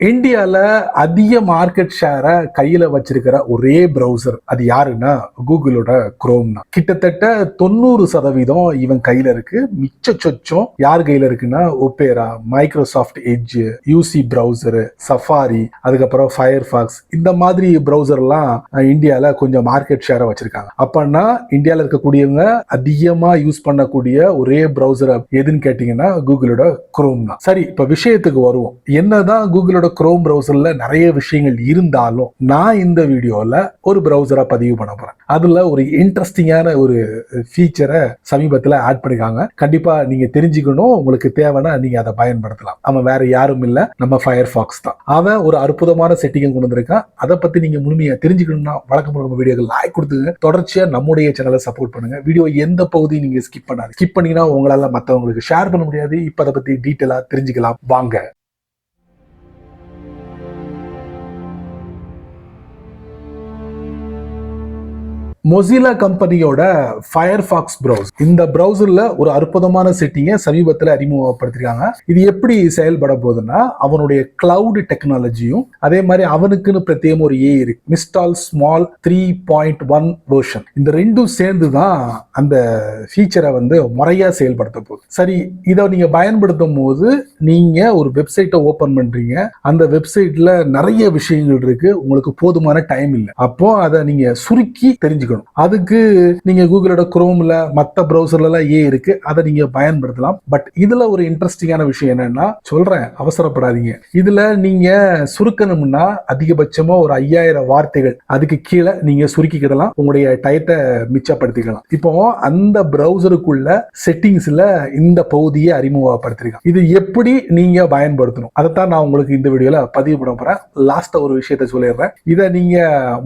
இந்தியால அதிக மார்க்கெட் ஷேரை கையில வச்சிருக்கிற ஒரே பிரவுசர் அது யாருன்னா கூகுளோட குரோம் தான். கிட்டத்தட்ட 90% இவன் கையில இருக்கு. மிச்ச சொச்சம் யார் கையில இருக்குன்னா Opera, Microsoft Edge, UC browser, Safari, அதுக்கப்புறம் ஃபயர்ஃபாக்ஸ், இந்த மாதிரி பிரவுசர்லாம் இந்தியால கொஞ்சம் மார்க்கெட் ஷேரை வச்சிருக்காங்க. அப்பன்னா இந்தியால இருக்கக்கூடியவங்க அதிகமா யூஸ் பண்ணக்கூடிய ஒரே பிரவுசர் எதுன்னு கேட்டீங்கன்னா கூகுளோட குரோம் தான். சரி, இப்ப விஷயத்துக்கு வருவோம். என்னதான் கூகுளோட குரோம் பிரவுசர்ல நிறைய விஷயங்கள் இருந்தாலும் நான் இந்த வீடியோல ஒரு பிரவுசரா பதிவு பண்ண போறேன். அதுல ஒரு இன்ட்ரெஸ்டிங்கான ஒரு ஃபீச்சரை சமீபத்தில் ஆட் பண்ணிருக்காங்க. கண்டிப்பா நீங்க தெரிஞ்சுக்கணும். உங்களுக்கு தேவைன்னா நீங்க அதை பயன்படுத்தலாம். அவன் வேற யாரும் இல்ல, நம்ம ஃபயர்ஃபாக்ஸ் தான். அவன் ஒரு அற்புதமான செட்டிங்கை கொண்டு வந்திருக்கான். அதை பத்தி நீங்க முழுமையா தெரிஞ்சுக்கணும்னா வழக்கம் நம்ம வீடியோக்கு லைக் கொடுத்துங்க. தொடர்ச்சியா நம்முடைய சேனலை சப்போர்ட் பண்ணுங்க. வீடியோ எந்த பகுதியும் நீங்க ஸ்கிப் பண்ணாது. ஸ்கிப் பண்ணீங்கன்னா உங்களால மற்றவங்களுக்கு ஷேர் பண்ண முடியாது. இப்ப அதை பத்தி டீட்டெயிலா தெரிஞ்சுக்கலாம் வாங்க. மொசிலா கம்பெனியோட ஃபயர்ஃபாக்ஸ் பிரவுசர். இந்த பிரவுசர்ல ஒரு அற்புதமான செட்டிங்கை சமீபத்தில் அறிமுகப்படுத்திருக்காங்க. இது எப்படி செயல்பட போகுதுன்னா, அவனுடைய கிளவுட் டெக்னாலஜியும் அதே மாதிரி அவனுக்குன்னு பிரத்யேகம் ஒரு ஏஐ இருக்கு, மிஸ்டால் ஸ்மால் 3.1 வெர்ஷன். இந்த ரெண்டும் சேர்ந்து தான் அந்த ஃபீச்சரை முறையா செயல்படுத்த போகுது. சரி, இதை நீங்க பயன்படுத்தும் போது நீங்க ஒரு வெப்சைட்டை ஓபன் பண்றீங்க. அந்த வெப்சைட்ல நிறைய விஷயங்கள் இருக்கு, உங்களுக்கு போதுமான டைம் இல்லை. அப்போ அதை நீங்க சுருக்கி தெரிஞ்சுக்கணும். அதுக்கு நீங்க கூகுளோட குரோம்ல மத்த பிரவுசர்ல ஏ இருக்கு, அதை நீங்க பயன்படுத்தலாம். பட் இதுல ஒரு இன்ட்ரெஸ்டிங்கான விஷயம் என்னன்னா, சொல்றேன் அவசரப்படாதீங்க. இதுல நீங்க சுருக்கணும்னா அதிகபட்சமா ஒரு 5000 வார்த்தைகள் அதுக்கு கீழே நீங்க சுருக்கிக்கிடலாம். உங்களுடைய டயத்தை மிச்சப்படுத்திக்கலாம். இப்போ அந்த பிரவுசருக்குள்ள செட்டிங்ஸ்ல இந்த பகுதியை அறிமுகப்படுத்திருக்காங்க. இது எப்படி நீங்க பயன்படுத்தணும் அதைத்தான் நான் உங்களுக்கு இந்த வீடியோல பதிவு பண்ண போறேன். லாஸ்டா ஒரு விஷயத்தை சொல்லிடுறேன். இதை நீங்க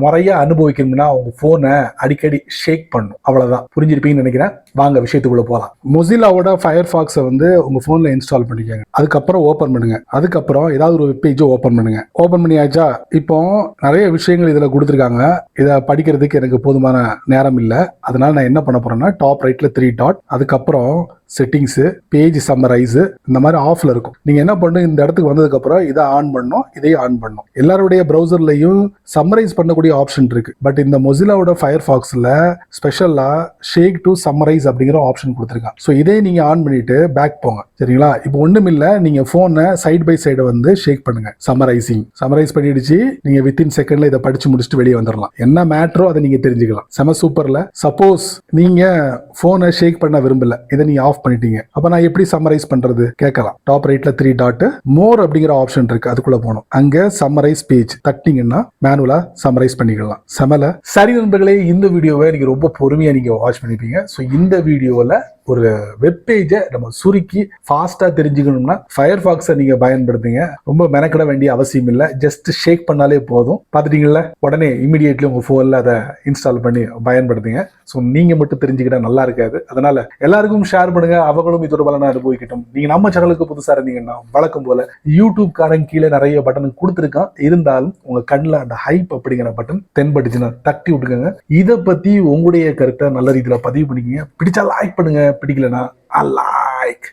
முறையா அனுபவிக்கணும்னா உங்க போனை அடிக்கடி ஷேக் பண்ணும். அவ்வளவுதான். புரிஞ்சிருப்பீங்கன்னு நினைக்கிறேன். வாங்க விஷயத்துக்குள்ள போகலாம். மொசிலாவோட ஃபயர்ஃபாக்ஸை உங்க போன்ல இன்ஸ்டால் பண்ணிக்கோங்க. அதுக்கப்புறம் ஓபன் பண்ணுங்க. அதுக்கப்புறம் ஏதாவது ஒரு வெப் பேஜ் ஓபன் பண்ணுங்க. ஓபன் பண்ணியாச்சா? இப்போ நிறைய விஷயங்கள் இதுல கொடுத்துருக்காங்க. இதை படிக்கிறதுக்கு எனக்கு போதுமான நேரம் இல்லை. அதனால நான் என்ன பண்ண போறேன்னா, டாப் ரைட்ல 3 டாட், அதுக்கப்புறம் செட்டிங்ஸ், பேஜ் சம்மரைஸ், இந்த மாதிரி ஆஃப்ல இருக்கும். நீங்க என்ன பண்ணணும், இந்த இடத்துக்கு வந்ததுக்கு அப்புறம் இதை ஆன் பண்ணணும், இதையும் ஆன் பண்ணணும். எல்லாருடைய பிரவுசர்லயும் சம்மரைஸ் பண்ணக்கூடிய ஆப்ஷன் இருக்கு. பட் இந்த மொசிலாவோட ஃபயர்ஃபாக்ஸ்ல ஸ்பெஷலா ஷேக் டு சம்மரைஸ் அப்படிங்கிற ஆப்ஷன் கொடுத்துருக்காங்க. ஸோ இதே நீங்க ஆன் பண்ணிட்டு பேக் போங்க. சரிங்களா? இப்போ ஒண்ணும் இல்ல, நீங்க போனை சைட் பை சைடு ஷேக் பண்ணுங்க. சம்மரைஸ் பண்ணிடுச்சு. நீங்க வித்தின் செகண்ட்ல இதை படிச்சு முடிச்சுட்டு வெளியே வந்துடலாம். என்ன மேட்ரோ அதை நீங்க தெரிஞ்சுக்கலாம். செம சூப்பர்ல. சப்போஸ் நீங்க போனை ஷேக் பண்ண விரும்பல, இதை நீங்க ஆஃப் பண்ணிட்டீங்க, அப்ப நான் எப்படி சம்மரைஸ் பண்றது கேட்கலாம். டாப் ரைட்ல 3 டாட், மோர் அப்படிங்கிற ஆப்ஷன் இருக்கு, அதுக்குள்ள போகணும். அங்க சம்மரைஸ் பேஜ் தட்டிங்கன்னா மேனுவலா சம்மரைஸ் பண்ணிக்கலாம். செமல. சரி நண்பர்களே, இந்த வீடியோவை நீங்க ரொம்ப பொறுமையா நீங்க வாட்ச் பண்ணிப்பீங்க. ஸோ இந்த வீடியோல ஒரு வெப் பேஜை நம்ம சுருக்கி ஃபாஸ்டா தெரிஞ்சுக்கணும்னா ஃபயர்ஃபாக்ஸை நீங்க பயன்படுத்துங்க. ரொம்ப மெனக்கிட வேண்டிய அவசியம் இல்லை. ஜஸ்ட் ஷேக் பண்ணாலே போதும். பார்த்துட்டீங்களா? உடனே இமீடியட்லி உங்க போன்ல அதை இன்ஸ்டால் பண்ணி பயன்படுத்துங்க. ஸோ நீங்க மட்டும் தெரிஞ்சுக்கிட்டா நல்லா இருக்காது. அதனால எல்லாருக்கும் ஷேர் பண்ணுங்க. அவங்களும் இதோட பலனை அனுபவிக்கட்டும். நீங்க நம்ம சேனலுக்கு புதுசா இருந்தீங்கன்னா வழக்கம் போல யூடியூப் காரன் கீழே நிறைய பட்டன் கொடுத்துருக்கான். இருந்தாலும் உங்க கண்ணில் அந்த ஹைப் அப்படிங்கிற பட்டன் தென்பட்டுச்சுன்னா தட்டி விட்டுக்கோங்க. இதை பத்தி உங்களுடைய கருத்தை நல்ல ரீதியில பதிவு பண்ணிக்கங்க. பிடிச்சா லைக் பண்ணுங்க, பிடிக்கலனா லைக்.